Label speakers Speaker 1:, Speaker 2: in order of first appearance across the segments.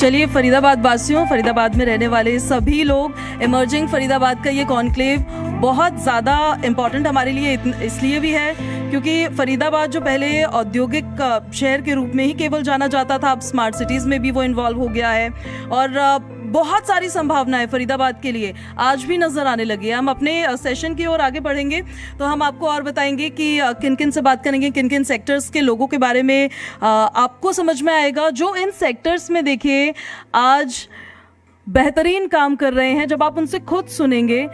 Speaker 1: चलिए फरीदाबाद वासियों, फरीदाबाद में रहने वाले सभी लोग, इमर्जिंग फरीदाबाद का ये कॉन्क्लेव बहुत ज़्यादा इम्पॉर्टेंट हमारे लिए इसलिए भी है क्योंकि फरीदाबाद जो पहले औद्योगिक शहर के रूप में ही केवल जाना जाता था, अब स्मार्ट सिटीज़ में भी वो इन्वॉल्व हो गया है और बहुत सारी संभावनाएं फरीदाबाद के लिए आज भी नज़र आने लगी है। हम अपने सेशन की ओर आगे बढ़ेंगे तो हम आपको और बताएंगे कि किन किन से बात करेंगे, किन किन सेक्टर्स के लोगों के बारे में आपको समझ में आएगा जो इन सेक्टर्स में देखिए आज बेहतरीन काम कर रहे हैं। जब आप उनसे खुद सुनेंगे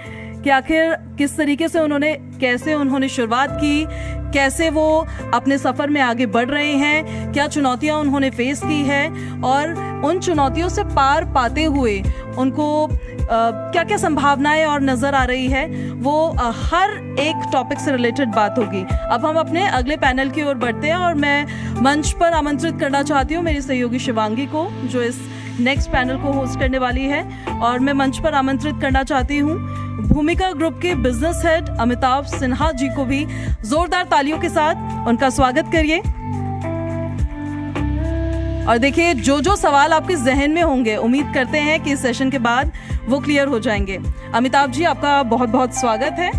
Speaker 1: कि आखिर किस तरीके से कैसे उन्होंने शुरुआत की, कैसे वो अपने सफ़र में आगे बढ़ रहे हैं, क्या चुनौतियां उन्होंने फेस की है और उन चुनौतियों से पार पाते हुए उनको क्या क्या संभावनाएं और नज़र आ रही है, वो हर एक टॉपिक से रिलेटेड बात होगी। अब हम अपने अगले पैनल की ओर बढ़ते हैं और मैं मंच पर आमंत्रित करना चाहती हूँ मेरी सहयोगी शिवांगी को, जो इस नेक्स्ट पैनल को होस्ट करने वाली है। और मैं मंच पर आमंत्रित करना चाहती हूँ भूमिका ग्रुप के बिजनेस हेड अमिताभ सिन्हा जी को भी जोरदार तालियों के साथ उनका स्वागत करिए। और देखिए जो सवाल आपके जहन में होंगे, उम्मीद करते हैं कि इस सेशन के बाद वो क्लियर हो जाएंगे। अमिताभ जी, आपका बहुत बहुत स्वागत है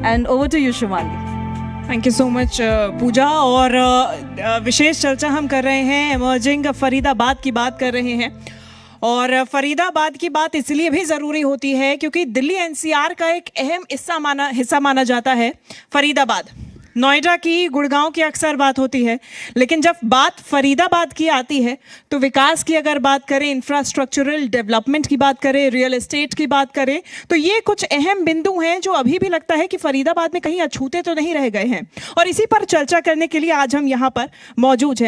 Speaker 1: and over to you Shivangi.
Speaker 2: Thank you so much Pooja. और विशेष चर्चा हम कर रहे हैं, इमर्जिंग फरीदाबाद की बात कर रहे हैं। और फरीदाबाद की बात इसलिए भी ज़रूरी होती है क्योंकि दिल्ली एनसीआर का एक अहम हिस्सा माना जाता है फरीदाबाद। नोएडा की, गुड़गांव की अक्सर बात होती है, लेकिन जब बात फरीदाबाद की आती है तो विकास की अगर बात करें, इंफ्रास्ट्रक्चरल डेवलपमेंट की बात करें, रियल एस्टेट की बात करें, तो ये कुछ अहम बिंदु हैं जो अभी भी लगता है कि फरीदाबाद में कहीं अछूते तो नहीं रह गए हैं। और इसी पर चर्चा करने के लिए आज हम यहाँ पर मौजूद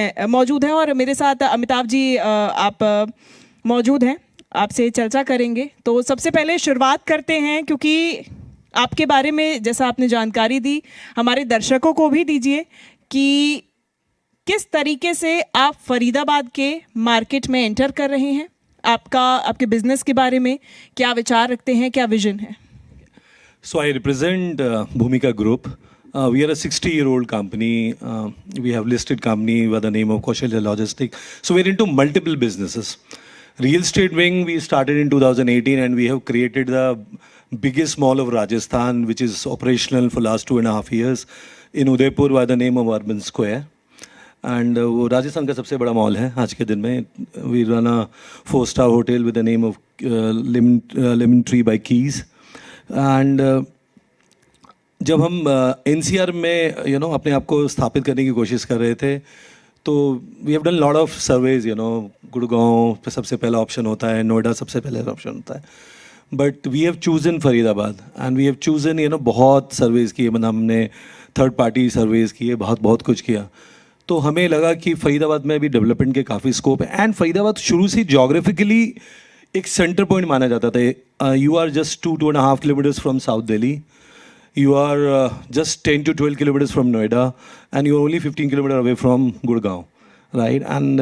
Speaker 2: हैं और मेरे साथ अमिताभ जी आप मौजूद हैं, आपसे चर्चा करेंगे। तो सबसे पहले शुरुआत करते हैं, क्योंकि आपके बारे में जैसा आपने जानकारी दी, हमारे दर्शकों को भी दीजिए कि किस तरीके से आप फरीदाबाद के मार्केट में एंटर कर रहे हैं, आपके बिजनेस के बारे में क्या विचार रखते हैं, क्या विजन है।
Speaker 3: So I represent Bhumika Group. We are a 60-year-old company. We have listed company by the name of Kaushalya Logistics. So we're into multiple businesses. Real estate wing we started in 2018 and we have created the biggest mall of Rajasthan, which is operational for last 2.5 years in Udaipur by the name of Urban Square. And वो राजस्थान का सबसे बड़ा mall है आज के दिन में। We run a 4-star hotel with the name of Lemon Tree by Keys. And जब हम NCR में अपने आप को स्थापित करने की कोशिश कर रहे थे तो we have done lot of surveys. Gurgaon पे सबसे पहला ऑप्शन होता है, नोएडा सबसे पहला ऑप्शन होता है, but we have chosen Faridabad and we have chosen बहुत सर्वेज किए, मतलब हमने थर्ड पार्टी सर्वेज किए, बहुत कुछ किया। तो हमें लगा कि फरीदाबाद में भी डेवलपमेंट के काफ़ी स्कोप है। एंड फरीदाबाद शुरू से जोग्राफिकली एक सेंटर पॉइंट माना जाता था। You are just 2.5 kilometres from south Delhi, you are just 10 to 12 kilometers from Noida and you're only 15 kilometers away from Gurgaon, right? And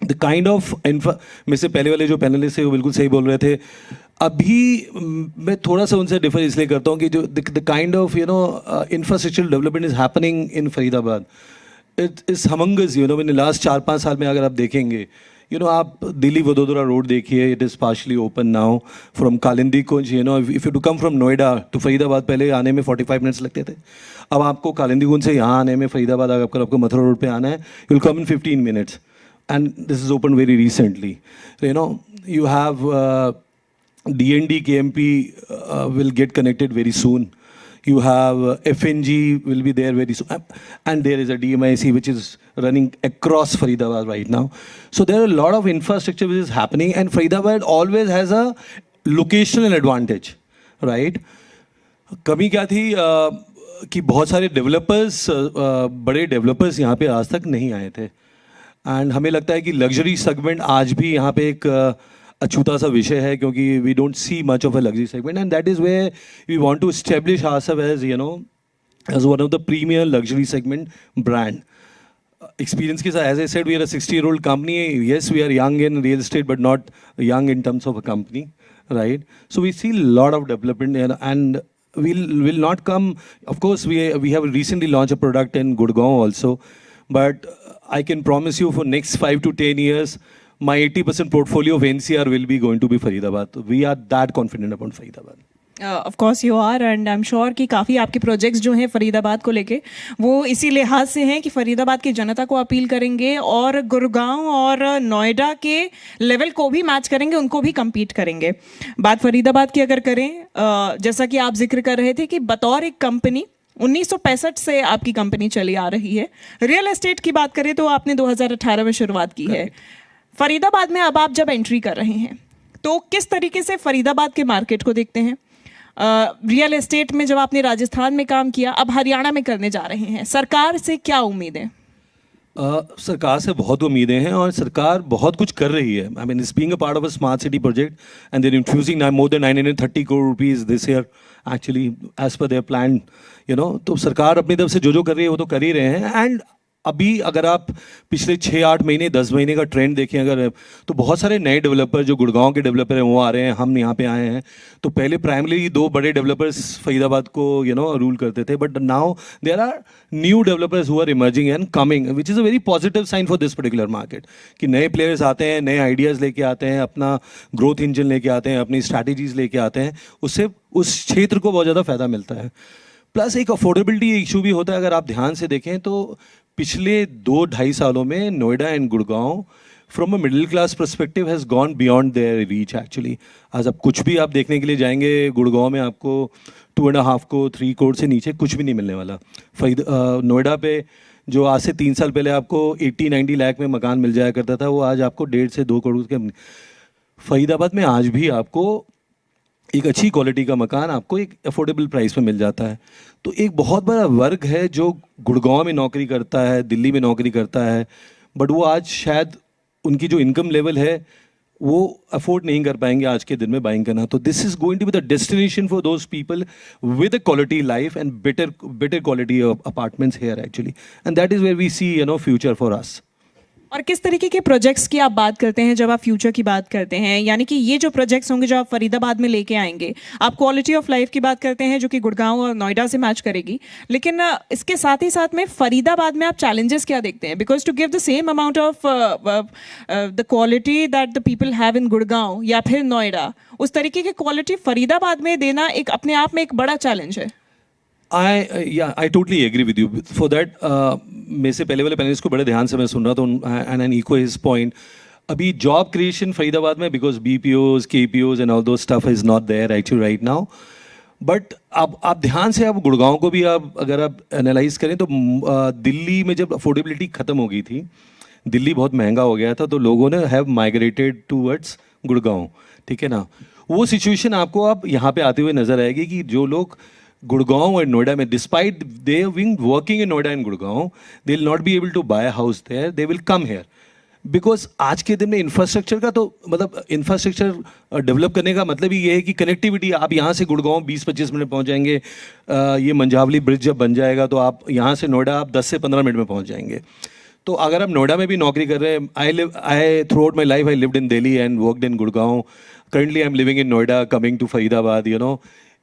Speaker 3: the kind of में से पहले वाले जो पैनलिस्ट थे वो बिल्कुल सही बोल रहे थे। अभी मैं थोड़ा सा उनसे डिफर इसलिए करता हूँ कि जो the kind of infrastructural development is happening in Faridabad, it is humongous। in the last 4-5 साल में अगर आप देखेंगे, आप दिल्ली वडोदरा रोड देखिए, it is partially open now from Kalindi Kunj. If you to come from Noida to Faridabad, पहले आने में 45 मिनट्स लगते थे, अब आपको कालिंदी कुंज से यहाँ आने में फरीदाबाद अगर आपको मथुरा रोड पे आना है, you will come in 15 minutes and this is open very recently. You have DND KMP will get connected very soon. You have FNG will be there very soon, and there is a DMIC which is running across Faridabad right now. So there are a lot of infrastructure which is happening, and Faridabad always has a locational advantage, right? कमी क्या थी कि बहुत सारे developers, बड़े developers यहाँ पे आज तक नहीं आए थे, एंड हमें लगता है कि लग्जरी सेगमेंट आज भी यहाँ पे एक अछूता सा विषय है, क्योंकि we don't see much of a luxury segment, and that is where we want to establish ourselves as one of the premier luxury segment brand. Experience के साथ, as I said, we are a 60-year-old company. Yes, we are young in real estate, but not young in terms of a company, right? So we see a lot of development, and will not come. Of course, we have recently launched a product in Gurgaon also, but I can promise you for next 5 to 10 years, my 80% portfolio of NCR will be going to be Faridabad. We are that confident about Faridabad.
Speaker 2: Of course you are, and I am sure कि काफ़ी आपके projects जो हैं फरीदाबाद को लेके वो इसी लिहाज से हैं कि फरीदाबाद की जनता को अपील करेंगे और गुड़गांव और नोएडा के लेवल को भी मैच करेंगे, उनको भी compete करेंगे. बात फरीदाबाद की अगर करें, जैसा कि आप जिक्र कर रहे थे कि बतौर एक कंपनी 1965 से आपकी कंपनी चली आ रही है. रियल एस्टेट की बात करें तो आपने 2018 में शुरुआत की है. फरीदाबाद में अब आप जब एंट्री कर रहे हैं तो किस तरीके से फरीदाबाद के मार्केट को देखते हैं? रियल एस्टेट में जब आपने राजस्थान में काम किया, अब हरियाणा में करने जा रहे हैं, सरकार से क्या उम्मीदें?
Speaker 3: सरकार से बहुत उम्मीदें हैं और सरकार बहुत कुछ कर रही है. I mean it's being a part of a smart city project and they are infusing now more than 930 crore rupees this year actually as per their plan. तो सरकार अपनी तरफ से जो कर रही है वो तो कर ही रहे हैं. एंड अभी अगर आप पिछले 6-8 महीने 10 महीने का ट्रेंड देखें अगर, तो बहुत सारे नए डेवलपर जो गुड़गांव के डेवलपर हैं वो आ रहे हैं, हम यहाँ पे आए हैं. तो पहले प्राइमरी 2 बड़े डेवलपर्स फरीदाबाद को रूल करते थे, but now there are new developers who are emerging and coming, which is a very positive sign for this particular market. कि नए प्लेयर्स आते हैं, नए आइडियाज़ लेके आते हैं, अपना ग्रोथ इंजन लेके आते हैं, अपनी स्ट्रैटेजीज लेके आते हैं. उससे उस क्षेत्र को बहुत ज़्यादा फायदा मिलता है. प्लस एक अफोर्डेबिलिटी इशू भी होता है. अगर आप ध्यान से देखें तो पिछले 2-2.5 सालों में Noida and Gurgaon from a middle class perspective has gone beyond their reach actually. आज आप कुछ भी आप देखने के लिए जाएंगे गुड़गांव में, आपको 2.5 को 3 करोड़ से नीचे कुछ भी नहीं मिलने वाला. नोएडा पे जो आज से 3 साल पहले आपको 80-90 लाख में मकान मिल जाया करता था, वो आज आपको 1.5 से 2 करोड़ के. फरीदाबाद में आज भी आपको एक अच्छी क्वालिटी का मकान आपको एक अफोर्डेबल प्राइस में मिल जाता है. तो एक बहुत बड़ा वर्ग है जो गुड़गांव में नौकरी करता है, दिल्ली में नौकरी करता है, बट वो आज शायद उनकी जो इनकम लेवल है वो अफोर्ड नहीं कर पाएंगे आज के दिन में बाइंग करना. तो this is going to be the destination for those people with a quality life and better quality of apartments here actually, and that is where we see future for us.
Speaker 2: और किस तरीके के projects की आप बात करते हैं जब आप फ्यूचर की बात करते हैं? यानी कि ये जो प्रोजेक्ट्स होंगे जो आप फरीदाबाद में लेके आएंगे, आप क्वालिटी ऑफ लाइफ की बात करते हैं जो कि गुड़गांव और नोएडा से मैच करेगी, लेकिन इसके साथ ही साथ में फरीदाबाद में आप चैलेंजेस क्या देखते हैं? Because to give the same amount of the quality that the people have in Gurgaon या फिर नोएडा, उस तरीके की क्वालिटी फरीदाबाद में देना एक अपने आप में एक बड़ा चैलेंज है.
Speaker 3: I totally agree with you. For that, मेरे से पहले वाले पैनलिस्ट को बड़े ध्यान से मैं सुन रहा था and I echo his point. अभी जॉब क्रिएशन फरीदाबाद में because BPOs, KPOs and all those stuff is not there actually right now. But अब आप ध्यान से आप गुड़गांव को भी आप अगर आप एनालाइज करें तो दिल्ली में जब अफोर्डेबिलिटी ख़त्म हो गई थी, दिल्ली बहुत महंगा हो गया था, तो लोगों ने हैव माइग्रेटेड टूवर्ड्स गुड़गांव. ठीक है ना. वो सिचुएशन आपको अब यहाँ पे आते हुए नजर आएगी कि जो लोग गुड़गांव और नोएडा में, despite they have been working in Noida and Gurgaon, they will not be able to buy house there, they will come here. Because आज के दिन में इंफ्रास्ट्रक्चर का तो मतलब इंफ्रास्ट्रक्चर डेवलप करने का मतलब ही ये है कि कनेक्टिविटी. आप यहाँ से गुड़गांव 20-25 मिनट पहुँच जाएंगे. ये मंझावली ब्रिज जब बन जाएगा तो आप यहाँ से नोएडा आप 10 से 15 मिनट में पहुँच जाएंगे. तो अगर आप नोएडा में भी नौकरी कर रहे हैं, I throughout my life I lived in Delhi and worked in Gurgaon. Currently, I'm living in Noida, coming to Faridabad.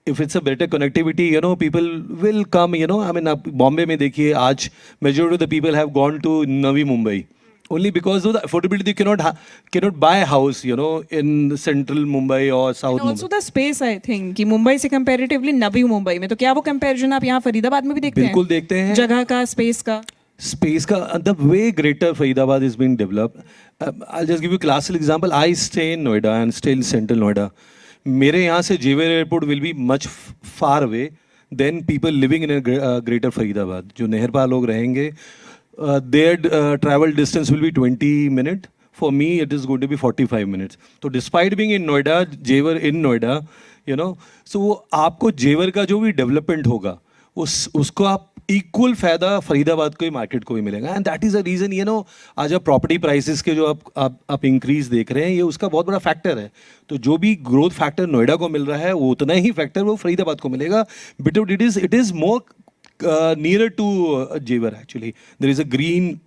Speaker 3: If it's a better connectivity, people will come. I mean, आप बॉम्बे में देखिए आज majority of the people have gone to Navi Mumbai only because of the affordability. You cannot buy a house, in central Mumbai or south Mumbai.
Speaker 2: Also the space, I think कि मुंबई से comparatively Navi Mumbai में, तो क्या वो comparison आप यहाँ फरीदाबाद में भी देखते हैं?
Speaker 3: बिल्कुल देखते हैं.
Speaker 2: जगह का, space का,
Speaker 3: the way greater Faridabad is being developed. I'll just give you a classical example. I stay in Noida and stay in central Noida. मेरे यहाँ से जेवर airport will be much far away than people living in a greater Faridabad. जो नहर पार लोग रहेंगे, their travel distance will be 20 minutes. For me, it is going to be 45 minutes. So despite being in Noida, जेवर in Noida, so वो आपको जेवर का जो भी डेवलपमेंट होगा उसको आप इक्वल फायदा फरीदाबाद को ही मार्केट को ही मिलेगा. And that is a reason आज आप प्रॉपर्टी प्राइसेस के जो आप इंक्रीज देख रहे हैं, ये उसका बहुत बड़ा फैक्टर है. तो जो भी ग्रोथ फैक्टर नोएडा को मिल रहा है वो उतना ही फैक्टर वो फरीदाबाद को मिलेगा. But it is more nearer to Jewar actually. There is a green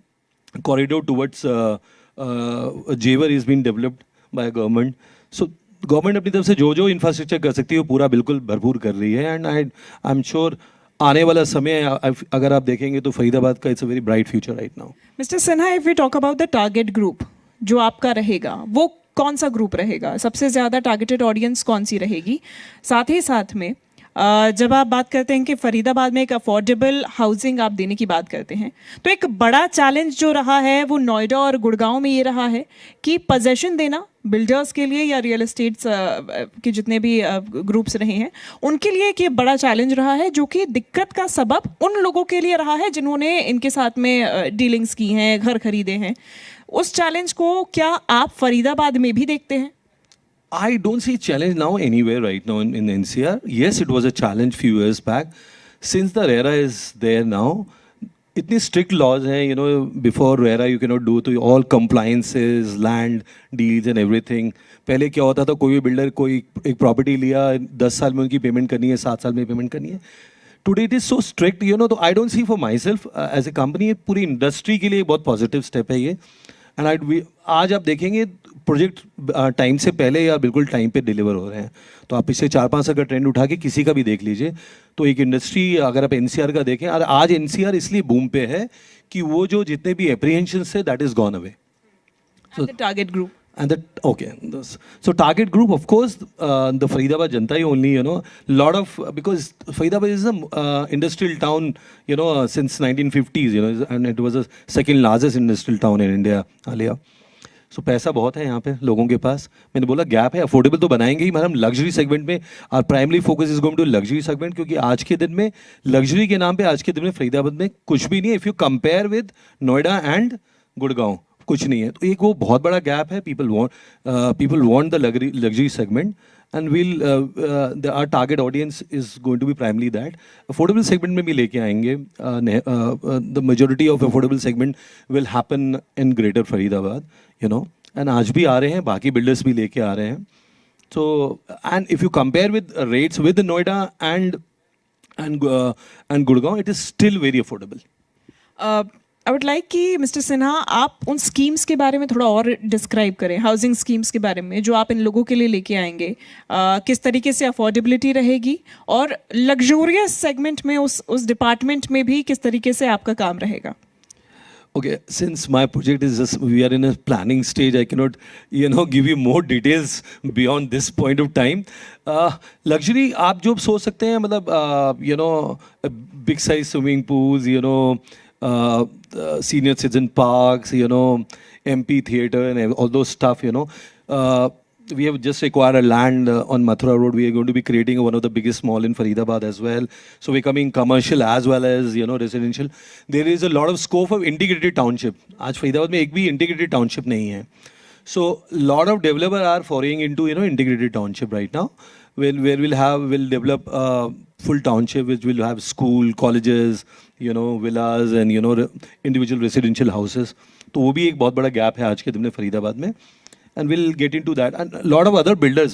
Speaker 3: corridor towards Jewar is been developed by government. So government अपनी तरफ से जो इंफ्रास्ट्रक्चर कर सकती है वो पूरा बिल्कुल भरपूर कर रही है. एंड आई एम श्योर आने वाला समय अगर आप देखेंगे तो फरीदाबाद का it's a very bright future right now.
Speaker 2: Mister Sinha, if we talk about the target group, जो आपका रहेगा वो कौन सा ग्रुप रहेगा, सबसे ज़्यादा टारगेटेड ऑडियंस कौन सी रहेगी? साथ ही साथ में जब आप बात करते हैं कि फरीदाबाद में एक अफोर्डेबल हाउसिंग आप देने की बात करते हैं, तो एक बड़ा चैलेंज जो रहा है वो नोएडा और गुड़गांव में ये रहा है कि पोजेशन देना बिल्डर्स के लिए या रियल एस्टेट्स के जितने भी ग्रुप्स रहे हैं उनके लिए एक ये बड़ा चैलेंज रहा है, जो कि दिक्कत का सबब उन लोगों के लिए रहा है जिन्होंने इनके साथ में डीलिंग्स की हैं, घर खरीदे हैं। उस चैलेंज को क्या आप फरीदाबाद में भी देखते हैं?
Speaker 3: I don't see challenge now anywhere right now in NCR. Yes, it was a challenge few years back. Since the RERA is there now, इतनी strict laws हैं, you know, before RERA you cannot do to all compliances, land deals and everything. पहले क्या होता था, कोई भी builder कोई एक प्रॉपर्टी लिया, 10 साल में उनकी पेमेंट करनी है, 7 साल में पेमेंट करनी है. Today it is so strict, you know, तो I don't see for myself as a company, पूरी इंडस्ट्री के लिए बहुत पॉजिटिव स्टेप है ये. एंड आज आप देखेंगे प्रोजेक्ट टाइम से पहले या बिल्कुल टाइम पे डिलीवर हो रहे हैं. तो आप पिछले 4-5 साल का ट्रेंड उठा के किसी का भी देख लीजिए, तो एक इंडस्ट्री अगर आप एनसीआर का देखें, और आज एनसीआर इसलिए बूम पे है कि वो जो जितने भी एप्रीहेंशंस है that is gone away.
Speaker 2: So the target group.
Speaker 3: And that, okay, so target group, of course, the Faridabad Janta only, you know, lot of, because Faridabad is a industrial town, you know, since 1950s, you know, and it was the second largest industrial town in India earlier. So पैसा बहुत है यहाँ पे लोगों के पास. मैंने बोला gap है, अफोर्डेबल तो बनाएंगे ही, मगर हम लग्जरी सेगमेंट में और primary focus is going to luxury segment, क्योंकि आज के दिन में लग्जरी के नाम पे आज के दिन में फरीदाबाद में कुछ भी नहीं है. If you compare with Noida and Gurgaon, कुछ नहीं है. तो एक वो बहुत बड़ा गैप है. People want the luxury segment, and our target audience is going to be primarily that. Affordable segment में भी लेके आएंगे. The majority of affordable segment will happen in greater Faridabad, you know, and आज भी आ रहे हैं, बाकी बिल्डर्स भी लेके आ रहे हैं. So and if you compare with rates with Noida and Gurgaon, it is still very affordable.
Speaker 2: I would like कि मिस्टर सिन्हा आप उन स्कीम्स के बारे में थोड़ा और डिस्क्राइब करें, हाउसिंग स्कीम्स के बारे में जो आप इन लोगों के लिए लेके आएंगे. किस तरीके से अफोर्डेबिलिटी रहेगी, और लग्जूरियस सेगमेंट में उस डिपार्टमेंट में भी किस तरीके से आपका काम रहेगा?
Speaker 3: Okay, since my project is just, we are in a planning stage, I cannot, you know, give you more details beyond this point of time. Luxury, आप जो सोच सकते हैं, मतलब, you know, big size swimming pools, you know, senior citizen parks, you know, MP theater and all those stuff, you know. We have just acquired a land on Mathura Road. We are going to be creating one of the biggest mall in Faridabad as well. So we're coming commercial as well as, you know, residential. There is a lot of scope of integrated township. आज फरीदाबाद में एक भी integrated township नहीं है. So lot of developers are foraying into, you know, integrated township right now, where we'll develop a full township which will have school, colleges, you know, villas and, you know, individual residential houses. तो वो भी एक बहुत बड़ा gap है आज के दिन में फरीदाबाद में. And we'll get into that. And a lot of other builders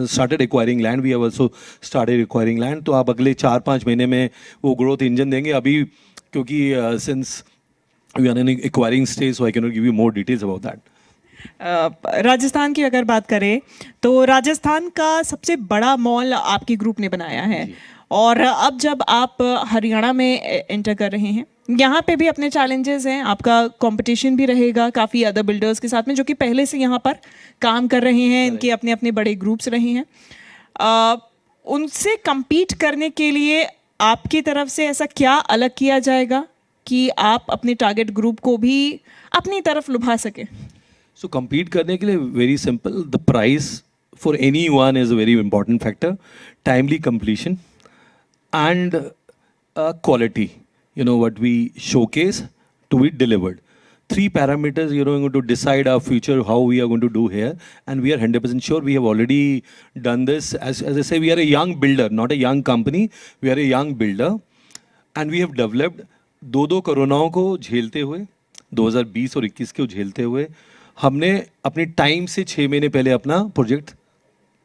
Speaker 3: started acquiring land. We have also started acquiring land. तो आप अगले 4-5 महीने में वो growth engine देंगे. अभी क्योंकि since we are in acquiring stage, so I cannot give you more details about that.
Speaker 2: Rajasthan की अगर बात करें तो राजस्थान का सबसे बड़ा मॉल आपके ग्रुप ने बनाया है, और अब जब आप हरियाणा में एंटर कर रहे हैं, यहाँ पे भी अपने चैलेंजेस हैं. आपका कंपटीशन भी रहेगा काफ़ी अदर बिल्डर्स के साथ में जो कि पहले से यहाँ पर काम कर रहे हैं, इनके अपने अपने बड़े ग्रुप्स रहे हैं. उनसे compete करने के लिए आपकी तरफ से ऐसा क्या अलग किया जाएगा कि आप अपने टारगेट ग्रुप को भी अपनी तरफ लुभा सकें?
Speaker 3: So compete करने के लिए very simple. The price for anyone is a very important factor. Timely completion and quality. You know, what we showcase to be delivered. 3 parameters, you know, going to decide our future, how we are going to do here. And we are 100% sure we have already done this. As I say, we are a young builder, not a young company. We are a young builder. And we have developed 2 कोरोनाओं को झेलते हुए, 2020 और 21 को झेलते हुए, हमने अपने time से 6 महीने पहले अपना प्रोजेक्ट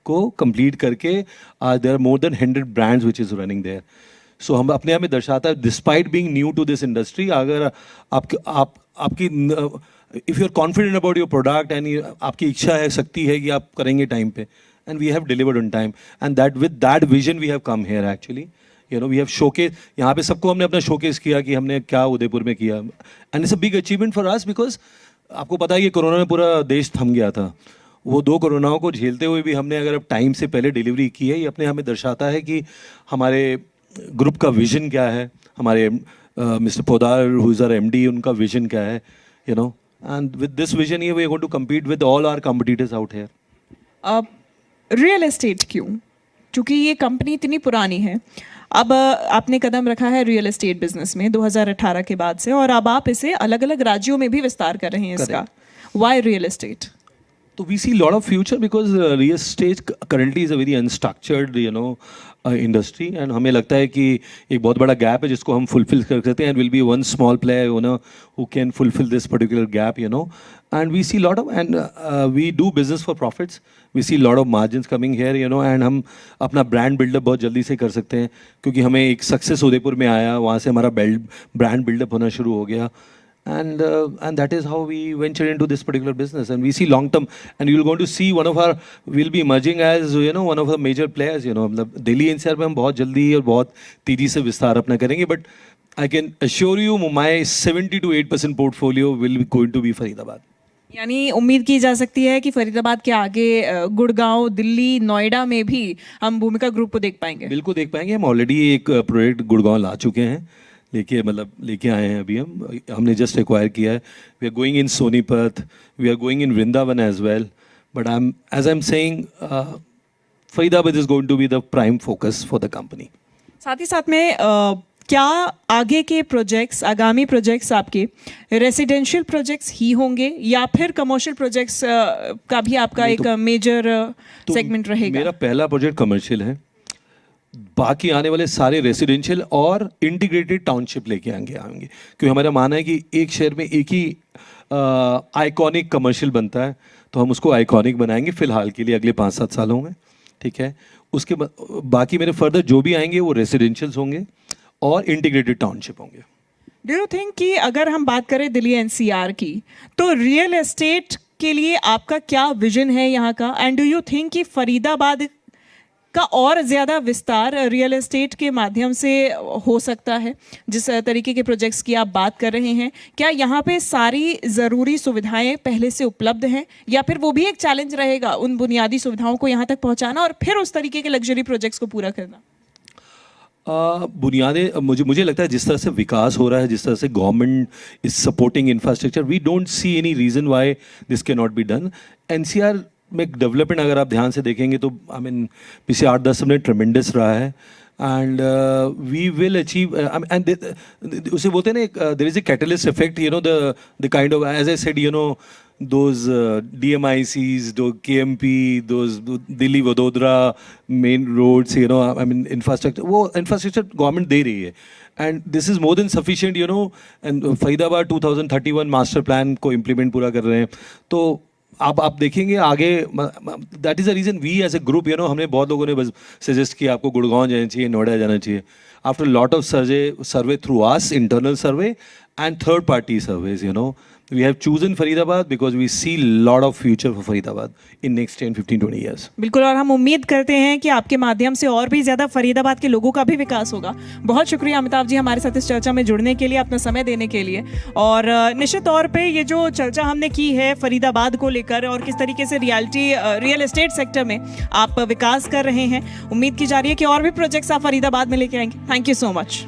Speaker 3: को कंप्लीट करके आज there are more than 100 brands which is running there. So हम अपने आप में दर्शाता है, despite being new to this industry, अगर आपकी if you are confident about your product and आपकी इच्छा है, शक्ति है कि आप करेंगे टाइम पे, and we have delivered on time, and that with that vision we have come here actually. You know, we have showcase, यहाँ पे सबको हमने अपना शोकेस किया कि हमने क्या उदयपुर में किया, and it's a big achievement for us because आपको पता है कि कोरोना में पूरा देश थम गया था। वो 2 कोरोनाओं को झेलते हुए भी हमने अगर अब टाइम से पहले डिलीवरी की है, ये अपने हमें दर्शाता है कि हमारे ग्रुप का विजन क्या है, हमारे mister Poddar who is our MD, उनका विजन क्या है, you know, and with this vision we are going to compete with all our competitors out here.
Speaker 2: Real estate क्यों? क्योंकि ये कंपनी इतनी पुरानी है, अब आपने कदम रखा है रियल एस्टेट बिजनेस में 2018 के बाद से, और अब आप इसे अलग अलग राज्यों में भी विस्तार कर रहे हैं इसका। Why real estate?
Speaker 3: So we see a lot of future because real estate currently is a very unstructured, industry, and हमें लगता है कि एक बहुत बड़ा gap है जिसको हम fulfill कर सकते हैं, and will be one small player, who can fulfill this particular gap, and we see a lot of, and we do business for profits. We see a lot of margins coming here, and हम अपना brand build-up बहुत जल्दी से कर सकते हैं क्योंकि हमें एक success उदयपुर में आया, वहाँ से हमारा brand build-up होना शुरू हो गया. And that is how we venture into this particular business, and we see long term, and you're going to see we'll be emerging as one of the major players, मतलब Delhi NCR में हम बहुत जल्दी और बहुत तेजी से विस्तार अपना करेंगे, but I can assure you my 70 to 8% portfolio will be going to be Faridabad.
Speaker 2: यानी उम्मीद की जा सकती है कि फरीदाबाद के आगे गुड़गांव, दिल्ली, नोएडा में भी हम भूमिका ग्रुप को देख पाएंगे।
Speaker 3: बिल्कुल देख पाएंगे। हम ऑलरेडी एक प्रोजेक्ट गुड़गांव ला चुके हैं, लेके आए हैं अभी। हमने जस्ट एक्वायर किया है। We are going in Sonipat, we are going in Vrindavan as well, but I am saying Faridabad is going to be the prime focus for the company.
Speaker 2: साथ ही साथ में क्या आगे के प्रोजेक्ट्स, आगामी प्रोजेक्ट्स आपके रेसिडेंशियल प्रोजेक्ट्स ही होंगे या फिर कमर्शियल प्रोजेक्ट्स का भी आपका एक मेजर सेगमेंट रहेगा?
Speaker 3: मेरा पहला प्रोजेक्ट कमर्शियल है, बाकी आने वाले सारे रेसिडेंशियल और इंटीग्रेटेड टाउनशिप लेके आएंगे क्योंकि हमारा मानना है कि एक शहर में एक ही आइकॉनिक कमर्शियल बनता है, तो हम उसको आइकॉनिक बनाएंगे फिलहाल के लिए अगले 5-7 सालों में, ठीक है। उसके बाकी मेरे फर्दर जो भी आएंगे वो रेसिडेंशियल्स होंगे और इंटीग्रेटेड टाउनशिप होंगे।
Speaker 2: डू यू थिंक कि अगर हम बात करें दिल्ली एनसीआर की, तो रियल एस्टेट के लिए आपका क्या विजन है यहाँ का, एंड डू यू थिंक कि फरीदाबाद का और ज़्यादा विस्तार रियल एस्टेट के माध्यम से हो सकता है? जिस तरीके के प्रोजेक्ट्स की आप बात कर रहे हैं, क्या यहाँ पे सारी ज़रूरी सुविधाएं पहले से उपलब्ध हैं, या फिर वो भी एक चैलेंज रहेगा उन बुनियादी सुविधाओं को यहाँ तक पहुँचाना और फिर उस तरीके के लग्जरी प्रोजेक्ट्स को पूरा करना?
Speaker 3: बुनियादें मुझे लगता है जिस तरह से विकास हो रहा है, जिस तरह से government is supporting infrastructure, we don't see any reason why this can not be done. NCR में डेवलपमेंट अगर आप ध्यान से देखेंगे तो आई मीन पिछले 8-10 में ट्रेमेंडस रहा है, and we will achieve, and उसे बोलते हैं ना, there is a catalyst effect, the kind of, as I said, those DMICs, those KMP, those Delhi Vadodara main roads, I mean infrastructure, वो infrastructure government दे रही है, and this is more than sufficient, and Faridabad 2031 master plan को implement पूरा कर रहे हैं, तो आप देखेंगे आगे। That is a reason we as a group, हमने बहुत लोगों ने बस सजेस्ट किया आपको गुड़गांव जाना चाहिए, नोएडा जाना चाहिए। After lot of survey through us, internal survey and third party surveys, we have chosen Faridabad because we see lot of future for Faridabad in next 10, 15, 20 years.
Speaker 2: बिल्कुल, और हम उम्मीद करते हैं कि आपके माध्यम से और भी ज़्यादा फरीदाबाद के लोगों का भी विकास होगा। बहुत शुक्रिया अमिताभ जी हमारे साथ इस चर्चा में जुड़ने के लिए, अपना समय देने के लिए। और निश्चित तौर पे ये जो चर्चा हमने की है फरीदाबाद को लेकर और किस तरीके से रियल एस्टेट सेक्टर में आप विकास कर रहे हैं, उम्मीद की जा रही है कि और भी प्रोजेक्ट्स आप फरीदाबाद में लेके आएंगे। Thank you so much.